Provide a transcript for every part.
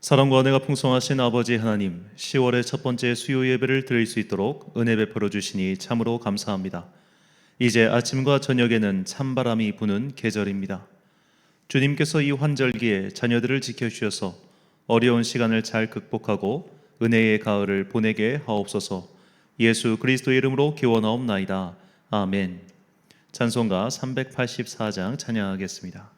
사랑과 은혜가 풍성하신 아버지 하나님, 10월의 첫 번째 수요 예배를 드릴 수 있도록 은혜 베풀어 주시니 참으로 감사합니다. 이제 아침과 저녁에는 찬바람이 부는 계절입니다. 주님께서 이 환절기에 자녀들을 지켜주셔서 어려운 시간을 잘 극복하고 은혜의 가을을 보내게 하옵소서. 예수 그리스도의 이름으로 기원하옵나이다. 아멘. 찬송가 384장 찬양하겠습니다.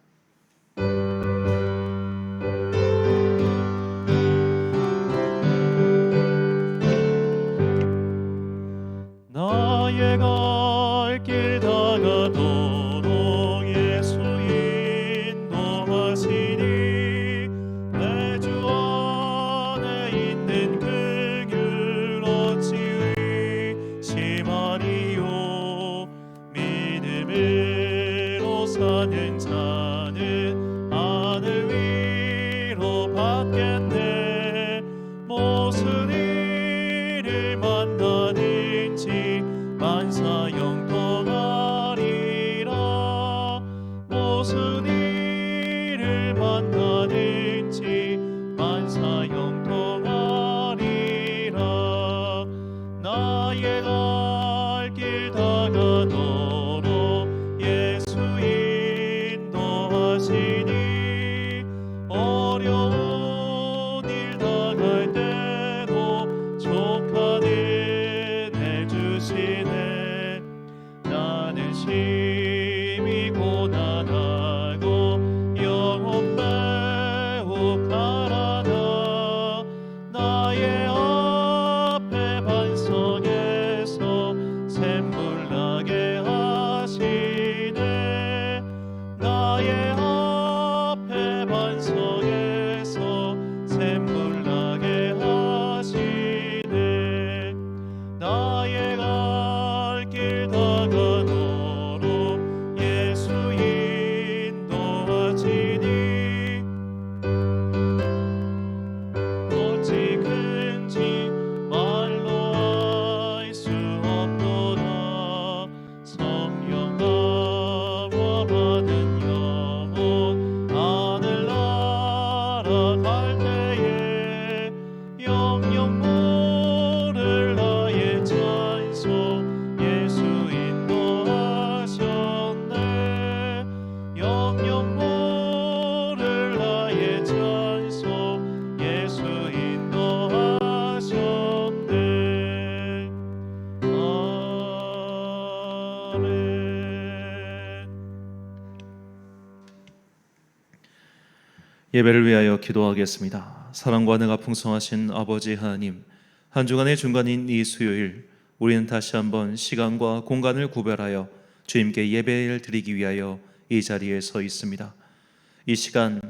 나의 갈 길 다가도록 예수 인도하시니 내 주 안에 있는 그 길 어찌 의심하리요. 믿음으로 사는 자는 하늘 위로 받겠네. 무슨 일을 만나든지 만사 영통하리라. 무슨 일을 만나든지 만사 영통하리라. 나의 갈 길 다가도록 예수 인도하시니 어려운 일 당할 때도 족한 은혜 주시네. 나는 심히 고난하고 영혼 매우 가라나. 나의 앞에 반석에서 샘물 나게 하시네. 나의 앞에 반석에서 샘물 나게 하시네. 나의 갈 길 다가도록 예수 인도하시니 어찌 큰지 말로 알 수 없도다. 성령 감화 받은 영혼 하늘나라 갈 때에 영영 모를 나의 찬송 예수 인도하셨네. 영영 모를 나의 찬송 예수 인도하셨네. 아멘. 예배를 위하여 기도하겠습니다. 사랑과 은혜가 풍성하신 아버지 하나님, 한 주간의 중간인 이 수요일, 우리는 다시 한번 시간과 공간을 구별하여 주님께 예배를 드리기 위하여 이 자리에 서 있습니다. 이 시간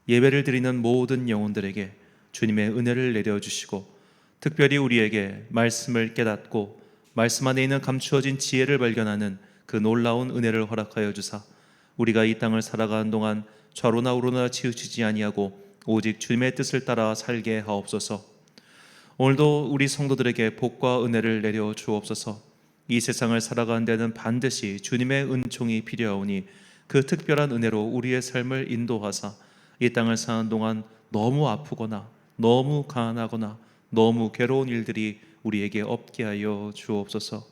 예배를 드리는 모든 영혼들에게 주님의 은혜를 내려주시고, 특별히 우리에게 말씀을 깨닫고 말씀 안에 있는 감추어진 지혜를 발견하는 그 놀라운 은혜를 허락하여 주사, 우리가 이 땅을 살아가는 동안 좌로나 우로나 치우치지 아니하고 오직 주님의 뜻을 따라 살게 하옵소서. 오늘도 우리 성도들에게 복과 은혜를 내려 주옵소서. 이 세상을 살아가는 데는 반드시 주님의 은총이 필요하오니 그 특별한 은혜로 우리의 삶을 인도하사 이 땅을 사는 동안 너무 아프거나 너무 가난하거나 너무 괴로운 일들이 우리에게 없게 하여 주옵소서.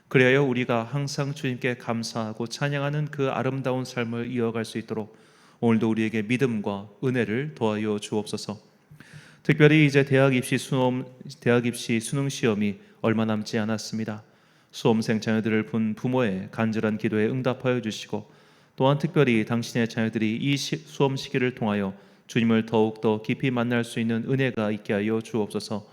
그리하여 우리가 항상 주님께 감사하고 찬양하는 그 아름다운 삶을 이어갈 수 있도록 오늘도 우리에게 믿음과 은혜를 더하여 주옵소서. 특별히 이제 대학 입시 수능 시험이 얼마 남지 않았습니다. 수험생 자녀들을 본 부모의 간절한 기도에 응답하여 주시고, 또한 특별히 당신의 자녀들이 이 수험 시기를 통하여 주님을 더욱더 깊이 만날 수 있는 은혜가 있게 하여 주옵소서.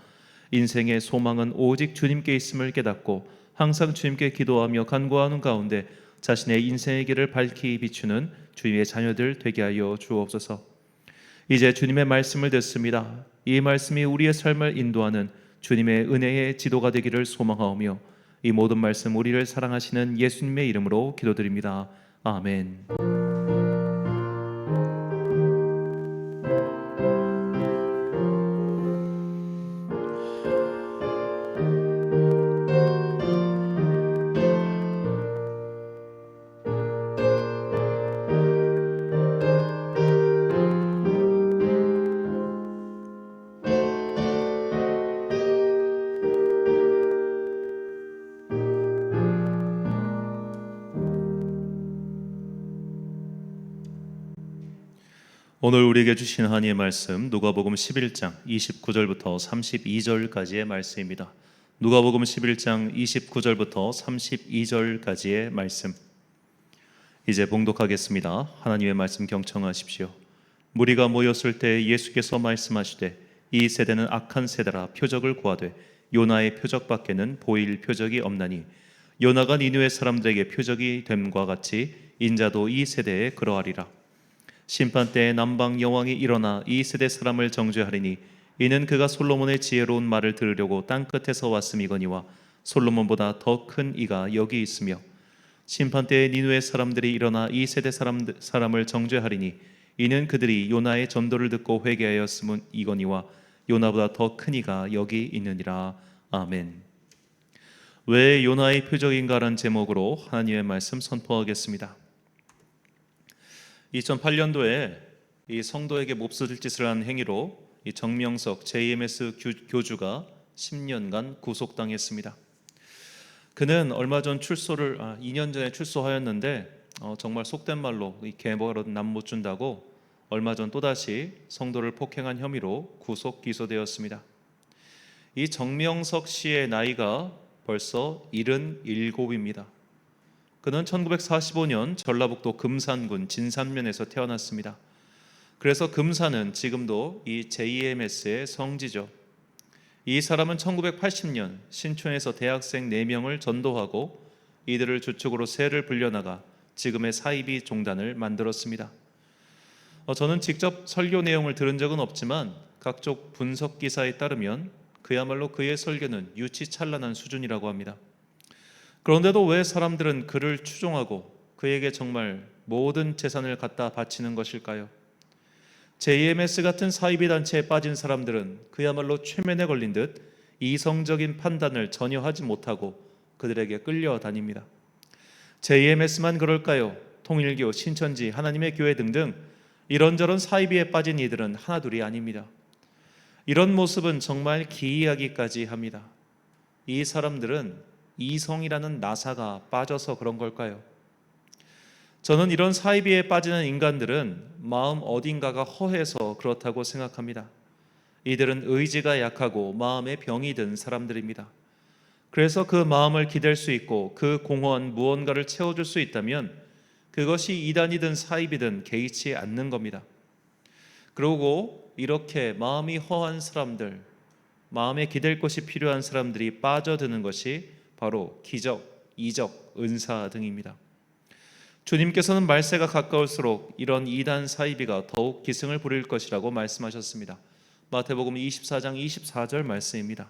인생의 소망은 오직 주님께 있음을 깨닫고 항상 주님께 기도하며 간구하는 가운데 자신의 인생의 길을 밝히 비추는 주님의 자녀들 되게 하여 주옵소서. 이제 주님의 말씀을 듣습니다. 이 말씀이 우리의 삶을 인도하는 주님의 은혜의 지도가 되기를 소망하오며, 이 모든 말씀 우리를 사랑하시는 예수님의 이름으로 기도드립니다. 아멘. 오늘 우리에게 주신 하나님의 말씀 누가복음 11장 29절부터 32절까지의 말씀입니다. 누가복음 11장 29절부터 32절까지의 말씀. 이제 봉독하겠습니다. 하나님의 말씀 경청하십시오. 무리가 모였을 때 예수께서 말씀하시되 이 세대는 악한 세대라 표적을 구하되 요나의 표적밖에는 보일 표적이 없나니 요나가 니느웨 사람들에게 표적이 됨과 같이 인자도 이 세대에 그러하리라. 심판 때에 남방 여왕이 일어나 이 세대 사람을 정죄하리니 이는 그가 솔로몬의 지혜로운 말을 들으려고 땅 끝에서 왔음이거니와 솔로몬보다 더 큰 이가 여기 있으며 심판 때에 니느웨 사람들이 일어나 이 세대 사람을 정죄하리니 이는 그들이 요나의 전도를 듣고 회개하였음이거니와 요나보다 더 큰 이가 여기 있느니라. 아멘. 왜 요나의 표적인가라는 제목으로 하나님의 말씀 선포하겠습니다. 2008년도에 이 성도에게 몹쓸 짓을 한 행위로 이 정명석 JMS 교주가 10년간 구속당했습니다. 그는 얼마 전 2년 전에 출소하였는데 정말 속된 말로 이 개버릇 남 못 준다고 얼마 전 또다시 성도를 폭행한 혐의로 구속 기소되었습니다. 이 정명석 씨의 나이가 벌써 77입니다. 그는 1945년 전라북도 금산군 진산면에서 태어났습니다. 그래서 금산은 지금도 이 JMS의 성지죠. 이 사람은 1980년 신촌에서 대학생 4명을 전도하고 이들을 주축으로 세를 불려나가 지금의 사이비 종단을 만들었습니다. 저는 직접 설교 내용을 들은 적은 없지만 각종 분석 기사에 따르면 그야말로 그의 설교는 유치찬란한 수준이라고 합니다. 그런데도 왜 사람들은 그를 추종하고 그에게 정말 모든 재산을 갖다 바치는 것일까요? JMS 같은 사이비 단체에 빠진 사람들은 그야말로 최면에 걸린 듯 이성적인 판단을 전혀 하지 못하고 그들에게 끌려다닙니다. JMS만 그럴까요? 통일교, 신천지, 하나님의 교회 등등 이런저런 사이비에 빠진 이들은 하나둘이 아닙니다. 이런 모습은 정말 기이하기까지 합니다. 이 사람들은 이성이라는 나사가 빠져서 그런 걸까요? 저는 이런 사이비에 빠지는 인간들은 마음 어딘가가 허해서 그렇다고 생각합니다. 이들은 의지가 약하고 마음에 병이 든 사람들입니다. 그래서 그 마음을 기댈 수 있고 그 공허한 무언가를 채워줄 수 있다면 그것이 이단이든 사이비든 개의치 않는 겁니다. 그리고 이렇게 마음이 허한 사람들, 마음에 기댈 것이 필요한 사람들이 빠져드는 것이 바로 기적, 이적, 은사 등입니다. 주님께서는 말세가 가까울수록 이런 이단 사이비가 더욱 기승을 부릴 것이라고 말씀하셨습니다. 마태복음 24장 24절 말씀입니다.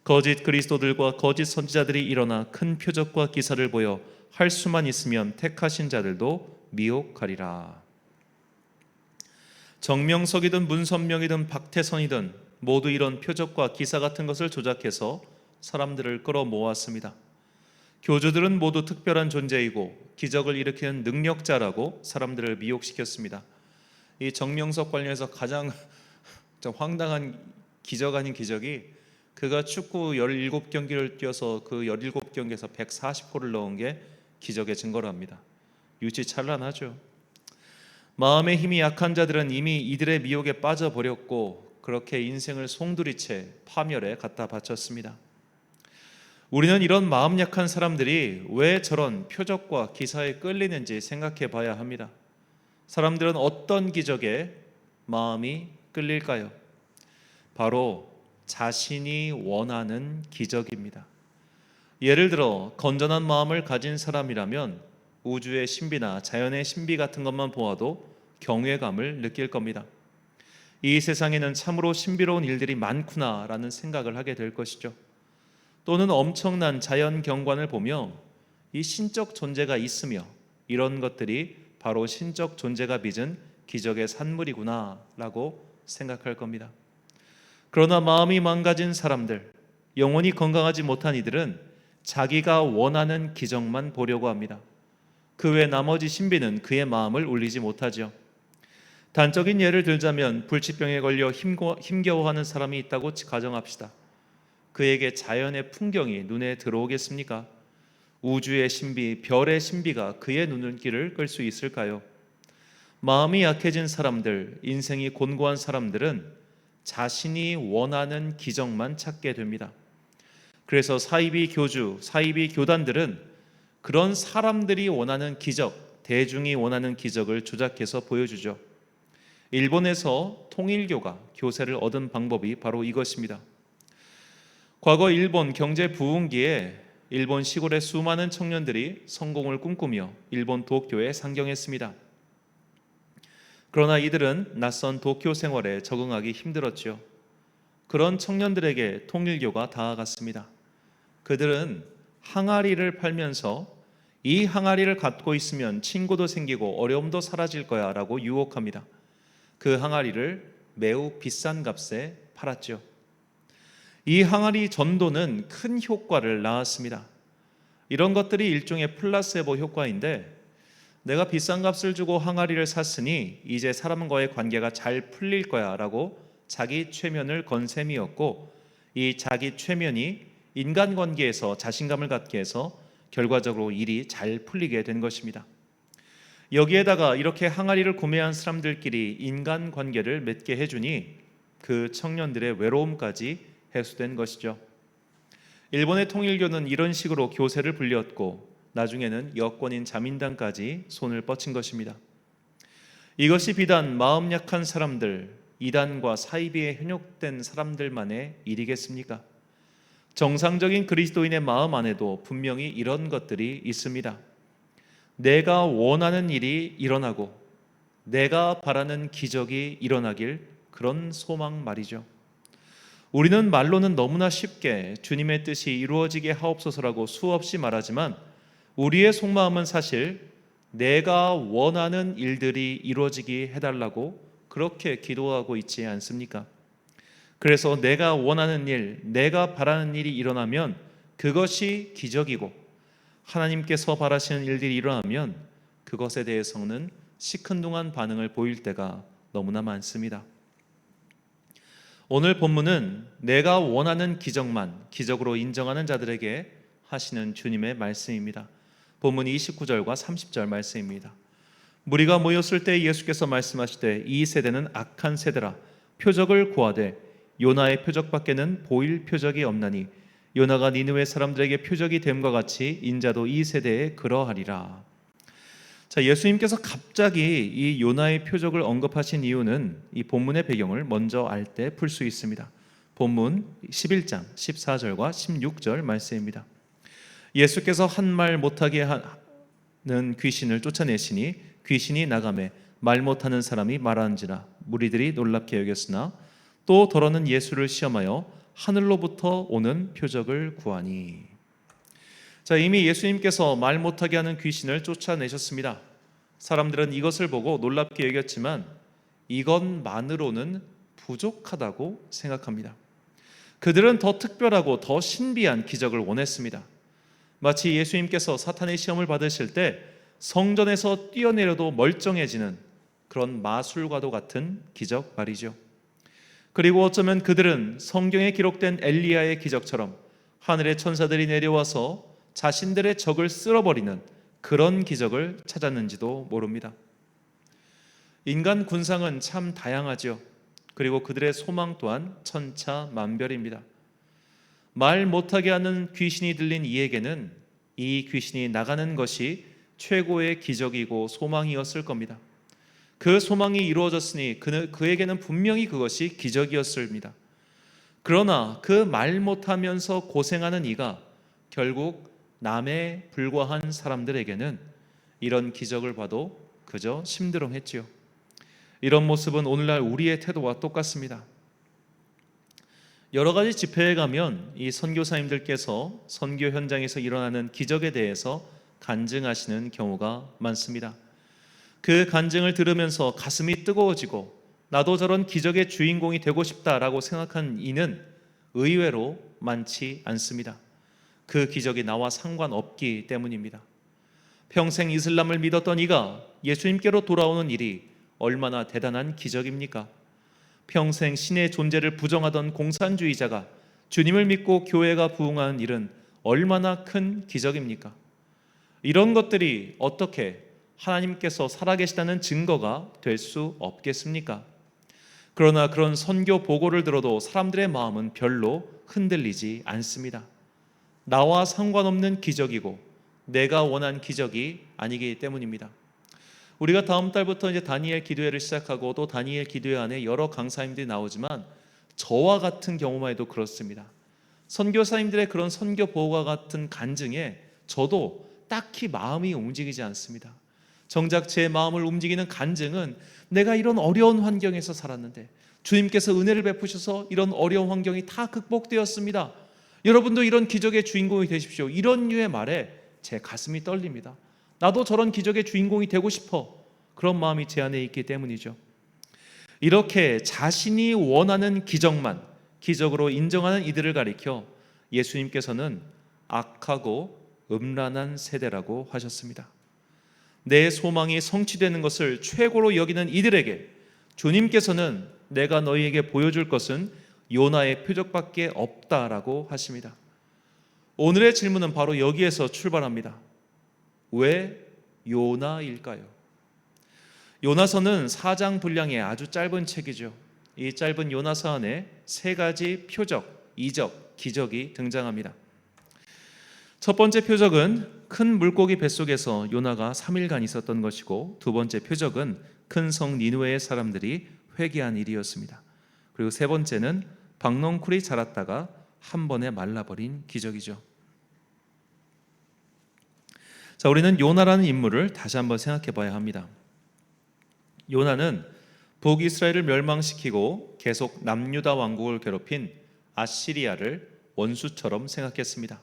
거짓 그리스도들과 거짓 선지자들이 일어나 큰 표적과 기사를 보여 할 수만 있으면 택하신 자들도 미혹하리라. 정명석이든 문선명이든 박태선이든 모두 이런 표적과 기사 같은 것을 조작해서 사람들을 끌어모았습니다. 교주들은 모두 특별한 존재이고 기적을 일으키는 능력자라고 사람들을 미혹시켰습니다. 이 정명석 관련해서 가장 황당한 기적 아닌 기적이 그가 축구 17경기를 뛰어서 그 17경기에서 140골을 넣은 게 기적의 증거로 합니다. 유치찬란하죠. 마음의 힘이 약한 자들은 이미 이들의 미혹에 빠져버렸고 그렇게 인생을 송두리째 파멸에 갖다 바쳤습니다. 우리는 이런 마음 약한 사람들이 왜 저런 표적과 기사에 끌리는지 생각해 봐야 합니다. 사람들은 어떤 기적에 마음이 끌릴까요? 바로 자신이 원하는 기적입니다. 예를 들어 건전한 마음을 가진 사람이라면 우주의 신비나 자연의 신비 같은 것만 보아도 경외감을 느낄 겁니다. 이 세상에는 참으로 신비로운 일들이 많구나라는 생각을 하게 될 것이죠. 또는 엄청난 자연 경관을 보며 이 신적 존재가 있으며 이런 것들이 바로 신적 존재가 빚은 기적의 산물이구나 라고 생각할 겁니다. 그러나 마음이 망가진 사람들, 영혼이 건강하지 못한 이들은 자기가 원하는 기적만 보려고 합니다. 그 외 나머지 신비는 그의 마음을 울리지 못하죠. 단적인 예를 들자면 불치병에 걸려 힘겨워하는 사람이 있다고 가정합시다. 그에게 자연의 풍경이 눈에 들어오겠습니까? 우주의 신비, 별의 신비가 그의 눈길을 끌 수 있을까요? 마음이 약해진 사람들, 인생이 곤고한 사람들은 자신이 원하는 기적만 찾게 됩니다. 그래서 사이비 교주, 사이비 교단들은 그런 사람들이 원하는 기적, 대중이 원하는 기적을 조작해서 보여주죠. 일본에서 통일교가 교세를 얻은 방법이 바로 이것입니다. 과거 일본 경제 부흥기에 일본 시골의 수많은 청년들이 성공을 꿈꾸며 일본 도쿄에 상경했습니다. 그러나 이들은 낯선 도쿄 생활에 적응하기 힘들었죠. 그런 청년들에게 통일교가 다가갔습니다. 그들은 항아리를 팔면서 이 항아리를 갖고 있으면 친구도 생기고 어려움도 사라질 거야 라고 유혹합니다. 그 항아리를 매우 비싼 값에 팔았죠. 이 항아리 전도는 큰 효과를 낳았습니다. 이런 것들이 일종의 플라세보 효과인데, 내가 비싼 값을 주고 항아리를 샀으니 이제 사람과의 관계가 잘 풀릴 거야 라고 자기 최면을 건 셈이었고, 이 자기 최면이 인간관계에서 자신감을 갖게 해서 결과적으로 일이 잘 풀리게 된 것입니다. 여기에다가 이렇게 항아리를 구매한 사람들끼리 인간관계를 맺게 해주니 그 청년들의 외로움까지 해소된 것이죠. 일본의 통일교는 이런 식으로 교세를 불렸고 나중에는 여권인 자민당까지 손을 뻗친 것입니다. 이것이 비단 마음 약한 사람들, 이단과 사이비에 현혹된 사람들만의 일이겠습니까? 정상적인 그리스도인의 마음 안에도 분명히 이런 것들이 있습니다. 내가 원하는 일이 일어나고 내가 바라는 기적이 일어나길, 그런 소망 말이죠. 우리는 말로는 너무나 쉽게 주님의 뜻이 이루어지게 하옵소서라고 수없이 말하지만 우리의 속마음은 사실 내가 원하는 일들이 이루어지게 해달라고 그렇게 기도하고 있지 않습니까? 그래서 내가 원하는 일, 내가 바라는 일이 일어나면 그것이 기적이고, 하나님께서 바라시는 일들이 일어나면 그것에 대해서는 시큰둥한 반응을 보일 때가 너무나 많습니다. 오늘 본문은 내가 원하는 기적만 기적으로 인정하는 자들에게 하시는 주님의 말씀입니다. 본문 29절과 30절 말씀입니다. 무리가 모였을 때 예수께서 말씀하시되 이 세대는 악한 세대라. 표적을 구하되 요나의 표적밖에는 보일 표적이 없나니 요나가 니느웨 사람들에게 표적이 됨과 같이 인자도 이 세대에 그러하리라. 자, 예수님께서 갑자기 이 요나의 표적을 언급하신 이유는 이 본문의 배경을 먼저 알 때 풀 수 있습니다. 본문 11장 14절과 16절 말씀입니다. 예수께서 한 말 못하게 하는 귀신을 쫓아내시니 귀신이 나가매 말 못하는 사람이 말하는지라. 무리들이 놀랍게 여겼으나 또 더러는 예수를 시험하여 하늘로부터 오는 표적을 구하니. 자, 이미 예수님께서 말 못하게 하는 귀신을 쫓아내셨습니다. 사람들은 이것을 보고 놀랍게 여겼지만 이것만으로는 부족하다고 생각합니다. 그들은 더 특별하고 더 신비한 기적을 원했습니다. 마치 예수님께서 사탄의 시험을 받으실 때 성전에서 뛰어내려도 멀쩡해지는 그런 마술과도 같은 기적 말이죠. 그리고 어쩌면 그들은 성경에 기록된 엘리야의 기적처럼 하늘의 천사들이 내려와서 자신들의 적을 쓸어버리는 그런 기적을 찾았는지도 모릅니다. 인간 군상은 참 다양하죠. 그리고 그들의 소망 또한 천차만별입니다. 말 못하게 하는 귀신이 들린 이에게는 이 귀신이 나가는 것이 최고의 기적이고 소망이었을 겁니다. 그 소망이 이루어졌으니 그에게는 분명히 그것이 기적이었습니다. 그러나 그 말 못하면서 고생하는 이가 결국 남에 불과한 사람들에게는 이런 기적을 봐도 그저 심드렁했지요. 이런 모습은 오늘날 우리의 태도와 똑같습니다. 여러 가지 집회에 가면 이 선교사님들께서 선교 현장에서 일어나는 기적에 대해서 간증하시는 경우가 많습니다. 그 간증을 들으면서 가슴이 뜨거워지고 나도 저런 기적의 주인공이 되고 싶다라고 생각한 이는 의외로 많지 않습니다. 그 기적이 나와 상관없기 때문입니다. 평생 이슬람을 믿었던 이가 예수님께로 돌아오는 일이 얼마나 대단한 기적입니까? 평생 신의 존재를 부정하던 공산주의자가 주님을 믿고 교회가 부흥하는 일은 얼마나 큰 기적입니까? 이런 것들이 어떻게 하나님께서 살아계시다는 증거가 될 수 없겠습니까? 그러나 그런 선교 보고를 들어도 사람들의 마음은 별로 흔들리지 않습니다. 나와 상관없는 기적이고 내가 원한 기적이 아니기 때문입니다. 우리가 다음 달부터 이제 다니엘 기도회를 시작하고 또 다니엘 기도회 안에 여러 강사님들이 나오지만 저와 같은 경우만 해도 그렇습니다. 선교사님들의 그런 선교 보고와 같은 간증에 저도 딱히 마음이 움직이지 않습니다. 정작 제 마음을 움직이는 간증은 내가 이런 어려운 환경에서 살았는데 주님께서 은혜를 베푸셔서 이런 어려운 환경이 다 극복되었습니다. 여러분도 이런 기적의 주인공이 되십시오. 이런 류의 말에 제 가슴이 떨립니다. 나도 저런 기적의 주인공이 되고 싶어. 그런 마음이 제 안에 있기 때문이죠. 이렇게 자신이 원하는 기적만 기적으로 인정하는 이들을 가리켜 예수님께서는 악하고 음란한 세대라고 하셨습니다. 내 소망이 성취되는 것을 최고로 여기는 이들에게 주님께서는 내가 너희에게 보여줄 것은 요나의 표적밖에 없다라고 하십니다. 오늘의 질문은 바로 여기에서 출발합니다. 왜 요나일까요? 요나서는 4장 분량의 아주 짧은 책이죠. 이 짧은 요나서 안에 3가지 표적, 이적, 기적이 등장합니다. 첫 번째 표적은 큰 물고기 뱃속에서 요나가 3일간 있었던 것이고, 두 번째 표적은 큰 성 니느웨의 사람들이 회개한 일이었습니다. 그리고 세 번째는 박농쿨이 자랐다가 한 번에 말라버린 기적이죠. 자, 우리는 요나라는 인물을 다시 한번 생각해 봐야 합니다. 요나는 북이스라엘을 멸망시키고 계속 남유다 왕국을 괴롭힌 아시리아를 원수처럼 생각했습니다.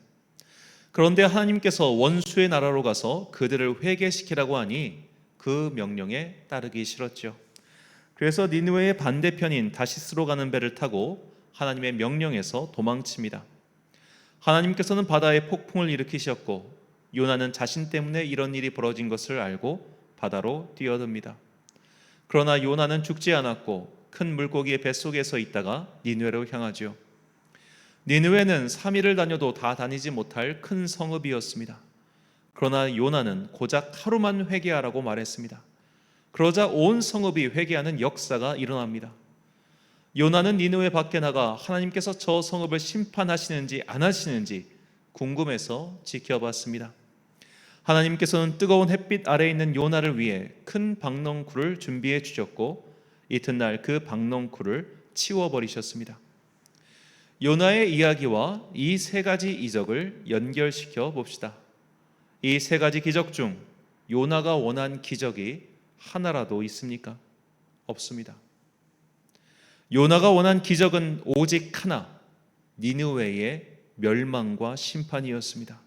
그런데 하나님께서 원수의 나라로 가서 그들을 회개시키라고 하니 그 명령에 따르기 싫었죠. 그래서 니느웨의 반대편인 다시스로 가는 배를 타고 하나님의 명령에서 도망칩니다. 하나님께서는 바다에 폭풍을 일으키셨고 요나는 자신 때문에 이런 일이 벌어진 것을 알고 바다로 뛰어듭니다. 그러나 요나는 죽지 않았고 큰 물고기의 뱃속에서 있다가 니느웨로 향하죠. 니느웨는 3일을 다녀도 다 다니지 못할 큰 성읍이었습니다. 그러나 요나는 고작 하루만 회개하라고 말했습니다. 그러자 온 성읍이 회개하는 역사가 일어납니다. 요나는 니느웨 밖에 나가 하나님께서 저 성읍을 심판하시는지 안 하시는지 궁금해서 지켜봤습니다. 하나님께서는 뜨거운 햇빛 아래에 있는 요나를 위해 큰 박넝쿨을 준비해 주셨고 이튿날 그 박넝쿨을 치워버리셨습니다. 요나의 이야기와 이 3가지 이적을 연결시켜 봅시다. 이 3가지 기적 중 요나가 원한 기적이 하나라도 있습니까? 없습니다. 요나가 원한 기적은 오직 하나, 니느웨의 멸망과 심판이었습니다.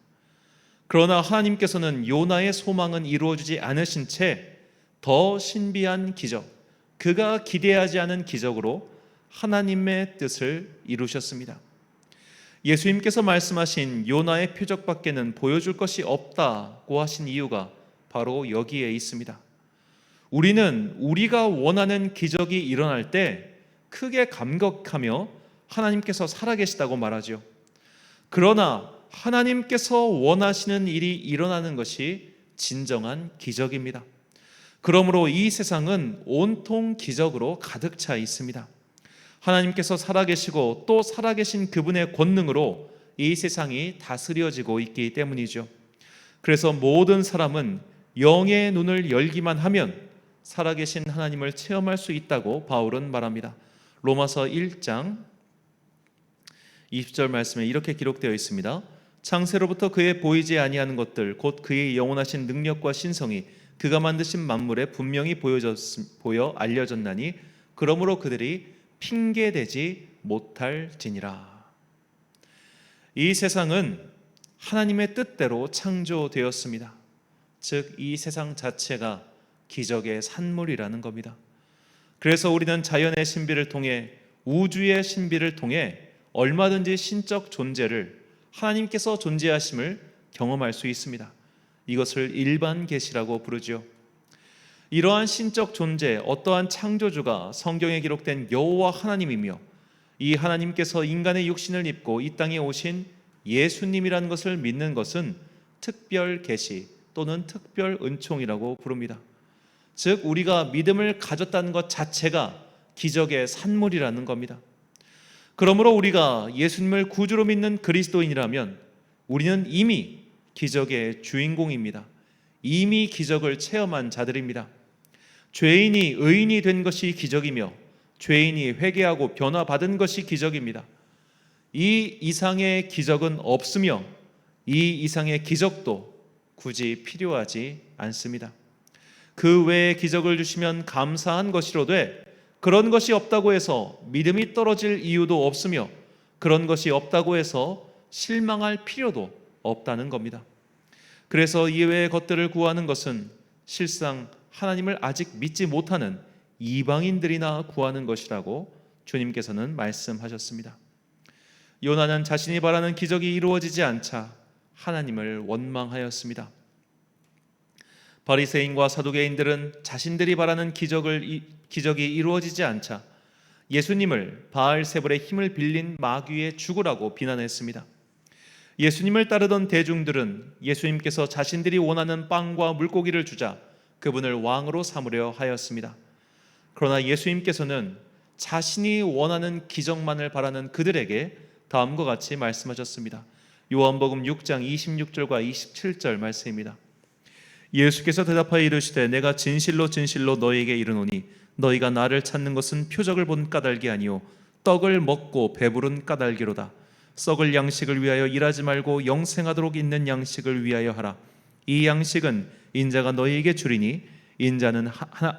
그러나 하나님께서는 요나의 소망은 이루어지지 않으신 채 더 신비한 기적, 그가 기대하지 않은 기적으로 하나님의 뜻을 이루셨습니다. 예수님께서 말씀하신 요나의 표적밖에는 보여줄 것이 없다고 하신 이유가 바로 여기에 있습니다. 우리는 우리가 원하는 기적이 일어날 때 크게 감격하며 하나님께서 살아계시다고 말하죠. 그러나 하나님께서 원하시는 일이 일어나는 것이 진정한 기적입니다. 그러므로 이 세상은 온통 기적으로 가득 차 있습니다. 하나님께서 살아계시고 또 살아계신 그분의 권능으로 이 세상이 다스려지고 있기 때문이죠. 그래서 모든 사람은 영의 눈을 열기만 하면 살아계신 하나님을 체험할 수 있다고 바울은 말합니다. 로마서 1장 20절 말씀에 이렇게 기록되어 있습니다. 창세로부터 그의 보이지 아니하는 것들 곧 그의 영원하신 능력과 신성이 그가 만드신 만물에 분명히 보여 알려졌나니 그러므로 그들이 핑계대지 못할지니라. 이 세상은 하나님의 뜻대로 창조되었습니다. 즉 이 세상 자체가 기적의 산물이라는 겁니다. 그래서 우리는 자연의 신비를 통해 우주의 신비를 통해 얼마든지 신적 존재를 하나님께서 존재하심을 경험할 수 있습니다. 이것을 일반 계시라고 부르죠. 이러한 신적 존재, 어떠한 창조주가 성경에 기록된 여호와 하나님이며 이 하나님께서 인간의 육신을 입고 이 땅에 오신 예수님이라는 것을 믿는 것은 특별 계시 또는 특별 은총이라고 부릅니다. 즉 우리가 믿음을 가졌다는 것 자체가 기적의 산물이라는 겁니다. 그러므로 우리가 예수님을 구주로 믿는 그리스도인이라면 우리는 이미 기적의 주인공입니다. 이미 기적을 체험한 자들입니다. 죄인이 의인이 된 것이 기적이며 죄인이 회개하고 변화받은 것이 기적입니다. 이 이상의 기적은 없으며 이 이상의 기적도 굳이 필요하지 않습니다. 그 외의 기적을 주시면 감사한 것이로되 그런 것이 없다고 해서 믿음이 떨어질 이유도 없으며 그런 것이 없다고 해서 실망할 필요도 없다는 겁니다. 그래서 이외의 것들을 구하는 것은 실상 하나님을 아직 믿지 못하는 이방인들이나 구하는 것이라고 주님께서는 말씀하셨습니다. 요나는 자신이 바라는 기적이 이루어지지 않자 하나님을 원망하였습니다. 바리새인과 사두개인들은 자신들이 바라는 기적이 이루어지지 않자 예수님을 바알세불의 힘을 빌린 마귀의 죽으라고 비난했습니다. 예수님을 따르던 대중들은 예수님께서 자신들이 원하는 빵과 물고기를 주자 그분을 왕으로 삼으려 하였습니다. 그러나 예수님께서는 자신이 원하는 기적만을 바라는 그들에게 다음과 같이 말씀하셨습니다. 요한복음 6장 26절과 27절 말씀입니다. 예수께서 대답하여 이르시되 내가 진실로 진실로 너희에게 이르노니 너희가 나를 찾는 것은 표적을 본 까닭이 아니요 떡을 먹고 배부른 까닭이로다. 썩을 양식을 위하여 일하지 말고 영생하도록 있는 양식을 위하여 하라. 이 양식은 인자가 너희에게 주리니 인자는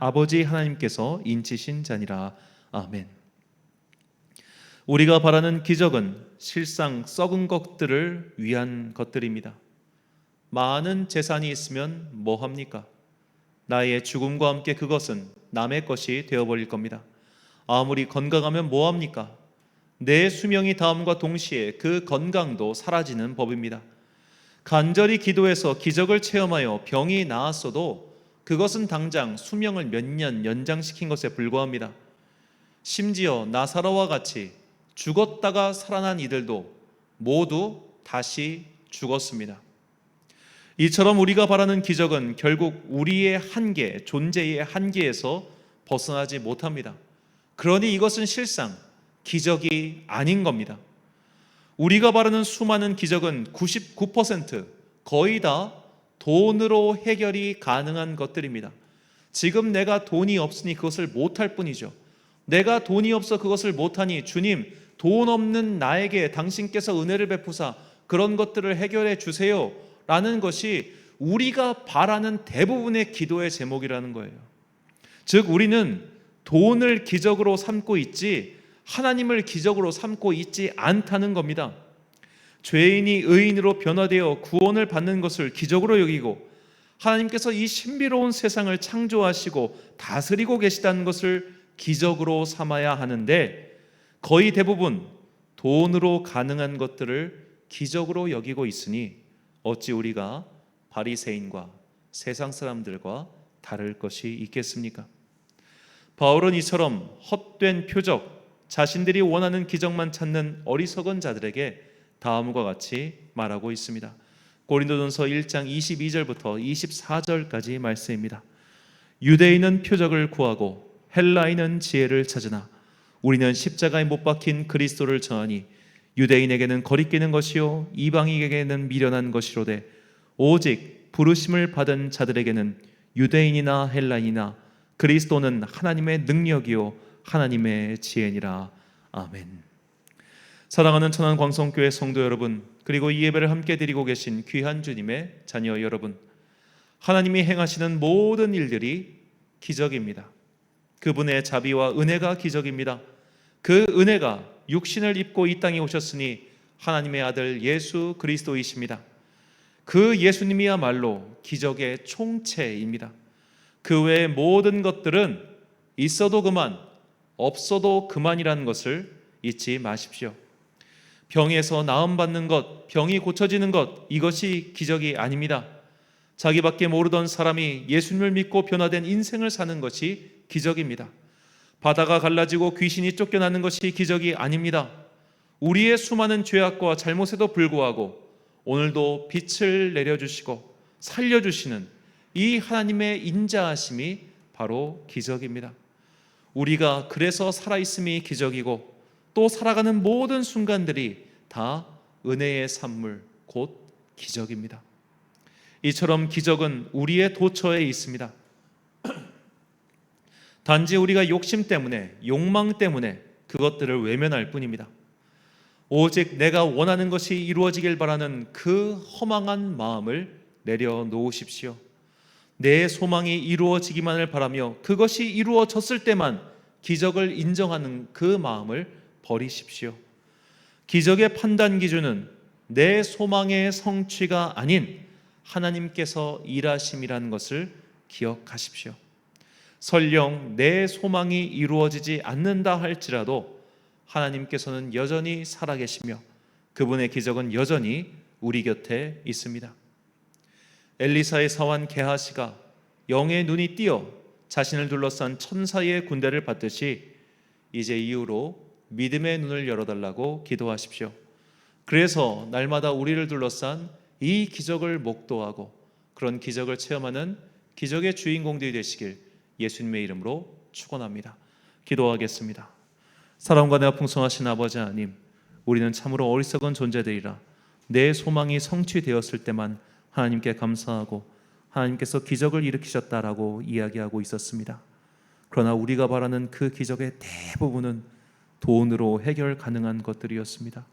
아버지 하나님께서 인치신 자니라. 아멘. 우리가 바라는 기적은 실상 썩은 것들을 위한 것들입니다. 많은 재산이 있으면 뭐합니까? 나의 죽음과 함께 그것은 남의 것이 되어버릴 겁니다. 아무리 건강하면 뭐합니까? 내 수명이 닿음과 동시에 그 건강도 사라지는 법입니다. 간절히 기도해서 기적을 체험하여 병이 나았어도 그것은 당장 수명을 몇 년 연장시킨 것에 불과합니다. 심지어 나사로와 같이 죽었다가 살아난 이들도 모두 다시 죽었습니다. 이처럼 우리가 바라는 기적은 결국 우리의 한계, 존재의 한계에서 벗어나지 못합니다. 그러니 이것은 실상 기적이 아닌 겁니다. 우리가 바라는 수많은 기적은 99% 거의 다 돈으로 해결이 가능한 것들입니다. 지금 내가 돈이 없으니 그것을 못할 뿐이죠. 내가 돈이 없어 그것을 못하니 주님, 돈 없는 나에게 당신께서 은혜를 베푸사 그런 것들을 해결해 주세요 라는 것이 우리가 바라는 대부분의 기도의 제목이라는 거예요. 즉 우리는 돈을 기적으로 삼고 있지 하나님을 기적으로 삼고 있지 않다는 겁니다. 죄인이 의인으로 변화되어 구원을 받는 것을 기적으로 여기고 하나님께서 이 신비로운 세상을 창조하시고 다스리고 계시다는 것을 기적으로 삼아야 하는데 거의 대부분 돈으로 가능한 것들을 기적으로 여기고 있으니 어찌 우리가 바리새인과 세상 사람들과 다를 것이 있겠습니까? 바울은 이처럼 헛된 표적, 자신들이 원하는 기적만 찾는 어리석은 자들에게 다음과 같이 말하고 있습니다. 고린도전서 1장 22절부터 24절까지 말씀입니다. 유대인은 표적을 구하고 헬라인은 지혜를 찾으나 우리는 십자가에 못 박힌 그리스도를 전하니 유대인에게는 거리끼는 것이요 이방인에게는 미련한 것이로되 오직 부르심을 받은 자들에게는 유대인이나 헬라인이나 그리스도는 하나님의 능력이요 하나님의 지혜니라. 아멘. 사랑하는 천안광성교회 성도 여러분, 그리고 이 예배를 함께 드리고 계신 귀한 주님의 자녀 여러분, 하나님이 행하시는 모든 일들이 기적입니다. 그분의 자비와 은혜가 기적입니다. 그 은혜가 육신을 입고 이 땅에 오셨으니 하나님의 아들 예수 그리스도이십니다. 그 예수님이야말로 기적의 총체입니다. 그 외의 모든 것들은 있어도 그만, 없어도 그만이라는 것을 잊지 마십시오. 병에서 나음받는 것, 병이 고쳐지는 것, 이것이 기적이 아닙니다. 자기밖에 모르던 사람이 예수님을 믿고 변화된 인생을 사는 것이 기적입니다. 바다가 갈라지고 귀신이 쫓겨나는 것이 기적이 아닙니다. 우리의 수많은 죄악과 잘못에도 불구하고 오늘도 빛을 내려주시고 살려주시는 이 하나님의 인자하심이 바로 기적입니다. 우리가 그래서 살아있음이 기적이고 또 살아가는 모든 순간들이 다 은혜의 산물 곧 기적입니다. 이처럼 기적은 우리의 도처에 있습니다. 단지 우리가 욕심 때문에, 욕망 때문에 그것들을 외면할 뿐입니다. 오직 내가 원하는 것이 이루어지길 바라는 그 허망한 마음을 내려놓으십시오. 내 소망이 이루어지기만을 바라며 그것이 이루어졌을 때만 기적을 인정하는 그 마음을 버리십시오. 기적의 판단 기준은 내 소망의 성취가 아닌 하나님께서 일하심이라는 것을 기억하십시오. 설령 내 소망이 이루어지지 않는다 할지라도 하나님께서는 여전히 살아계시며 그분의 기적은 여전히 우리 곁에 있습니다. 엘리사의 사환 게하시가 영의 눈이 띄어 자신을 둘러싼 천사의 군대를 받듯이 이제 이후로 믿음의 눈을 열어달라고 기도하십시오. 그래서 날마다 우리를 둘러싼 이 기적을 목도하고 그런 기적을 체험하는 기적의 주인공들이 되시길 예수님의 이름으로 축원합니다. 기도하겠습니다. 사랑과 내가 풍성하신 아버지 하나님, 우리는 참으로 어리석은 존재들이라 내 소망이 성취되었을 때만 하나님께 감사하고 하나님께서 기적을 일으키셨다라고 이야기하고 있었습니다. 그러나 우리가 바라는 그 기적의 대부분은 돈으로 해결 가능한 것들이었습니다.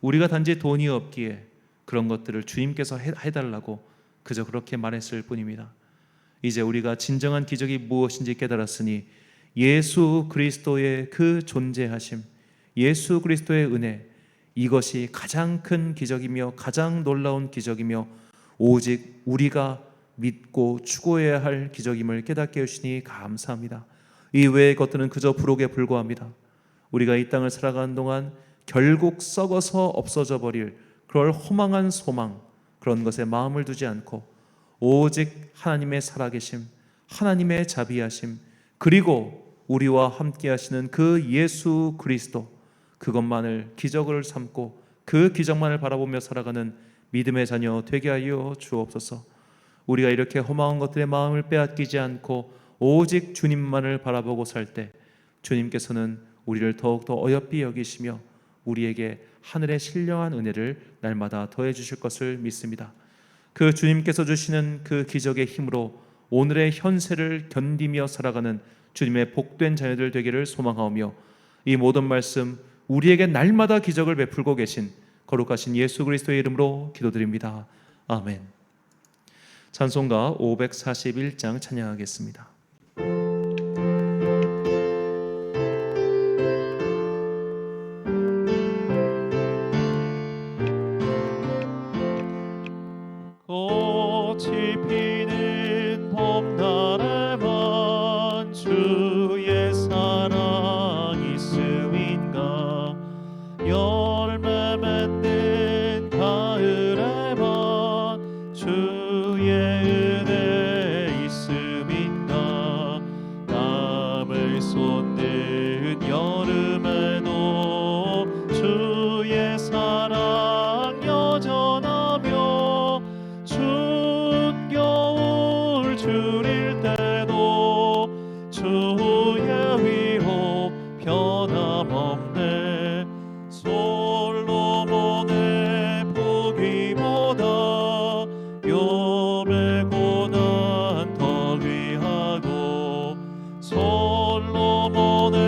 우리가 단지 돈이 없기에 그런 것들을 주님께서 해달라고 그저 그렇게 말했을 뿐입니다. 이제 우리가 진정한 기적이 무엇인지 깨달았으니 예수 그리스도의 그 존재하심, 예수 그리스도의 은혜, 이것이 가장 큰 기적이며 가장 놀라운 기적이며 오직 우리가 믿고 추구해야 할 기적임을 깨닫게 해주시니 감사합니다. 이 외의 것들은 그저 부록에 불과합니다. 우리가 이 땅을 살아가는 동안 결국 썩어서 없어져 버릴 그럴 허망한 소망, 그런 것에 마음을 두지 않고 오직 하나님의 살아계심, 하나님의 자비하심, 그리고 우리와 함께 하시는 그 예수 그리스도, 그것만을 기적을 삼고 그 기적만을 바라보며 살아가는 믿음의 자녀 되게 하여 주옵소서. 우리가 이렇게 허망한 것들의 마음을 빼앗기지 않고 오직 주님만을 바라보고 살 때 주님께서는 우리를 더욱더 어여삐 여기시며 우리에게 하늘의 신령한 은혜를 날마다 더해 주실 것을 믿습니다. 그 주님께서 주시는 그 기적의 힘으로 오늘의 현세를 견디며 살아가는 주님의 복된 자녀들 되기를 소망하오며 이 모든 말씀 우리에게 날마다 기적을 베풀고 계신 거룩하신 예수 그리스도의 이름으로 기도드립니다. 아멘. 찬송가 541장 찬양하겠습니다. 꽃이 피는 봄날에만 주의 사랑 있음인가, 열매 맺는 가을에만 주의 은혜 있음인가, 땀을 쏟는 여름에도 주의 사랑 여전하며 추운 겨울 줄일 때도 주의 위호 변함없네. 솔로몬의 포기보다 욥의 고난 더 귀하고 솔로몬의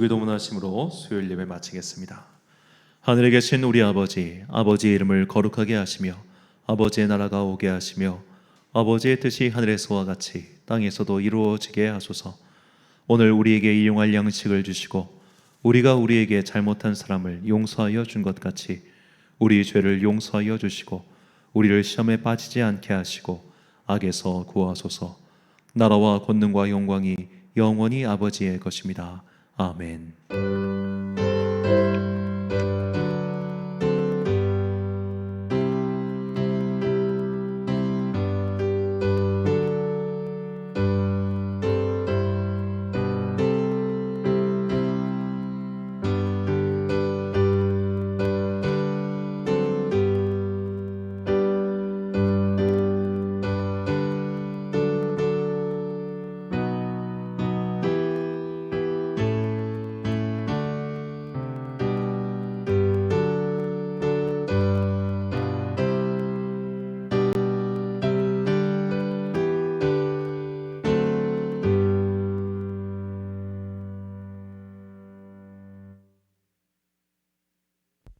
주기도문하심으로 수요일 예배 마치겠습니다. 하늘에 계신 우리 아버지, 아버지의 이름을 거룩하게 하시며 아버지의 나라가 오게 하시며 아버지의 뜻이 하늘에서와 같이 땅에서도 이루어지게 하소서. 오늘 우리에게 일용할 양식을 주시고 우리가 우리에게 잘못한 사람을 용서하여 준 것 같이 우리 죄를 용서하여 주시고 우리를 시험에 빠지지 않게 하시고 악에서 구하소서. 나라와 권능과 영광이 영원히 아버지의 것입니다. 아멘.